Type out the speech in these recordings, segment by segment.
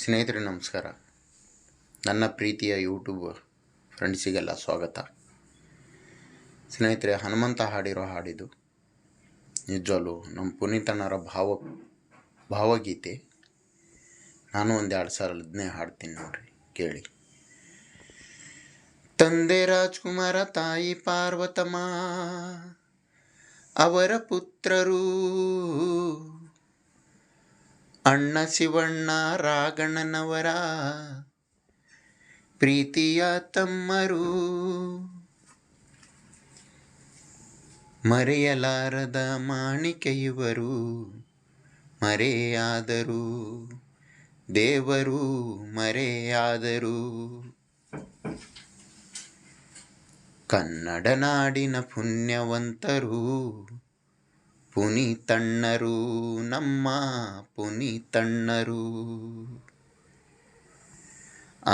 ಸ್ನೇಹಿತರೆ ನಮಸ್ಕಾರ. ನನ್ನ ಪ್ರೀತಿಯ ಯೂಟ್ಯೂಬ್ ಫ್ರೆಂಡ್ಸಿಗೆಲ್ಲ ಸ್ವಾಗತ. ಸ್ನೇಹಿತರೆ, ಹನುಮಂತ ಹಾಡಿರೋ ಹಾಡಿದು ನಿಜವಲ್ಲೂ ನಮ್ಮ ಪುನೀತಣ್ಣರ ಭಾವಗೀತೆ. ನಾನು ಒಂದೆರಡು ಸಾಲ ಅದನ್ನೇ ಹಾಡ್ತೀನಿ ನೋಡ್ರಿ, ಕೇಳಿ. ತಂದೆ ರಾಜ್ಕುಮಾರ, ತಾಯಿ ಪಾರ್ವತಮ್ಮ, ಅವರ ಪುತ್ರರು ಅಣ್ಣ ಶಿವಣ್ಣ, ರಾಘಣ್ಣನವರ ಪ್ರೀತಿಯ ತಮ್ಮರು. ಮರೆಯಲಾರದ ಮಾಣಿಕೆ ಇವರು, ಮರೆಯಾದರು ದೇವರು ಮರೆಯಾದರು. ಕನ್ನಡ ನಾಡಿನ ಪುಣ್ಯವಂತರು ಪುನೀತಣ್ಣರು, ನಮ್ಮ ಪುನೀತಣ್ಣರು.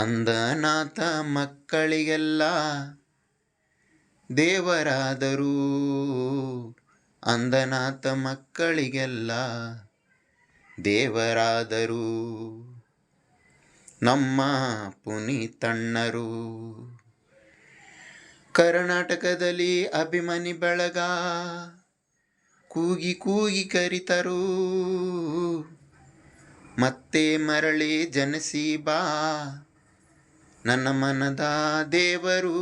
ಅಂಧನಾಥ ಮಕ್ಕಳಿಗೆಲ್ಲ ದೇವರಾದರು, ಅಂಧನಾಥ ಮಕ್ಕಳಿಗೆಲ್ಲ ದೇವರಾದರು ನಮ್ಮ ಪುನೀತಣ್ಣರು. ಕರ್ನಾಟಕದಲ್ಲಿ ಅಭಿಮಾನಿ ಬಳಗ ಕೂಗಿ ಕೂಗಿ ಕರಿತರು, ಮತ್ತೆ ಮರಳಿ ಜನಸಿ ಬಾ ನನ್ನ ಮನದ ದೇವರು.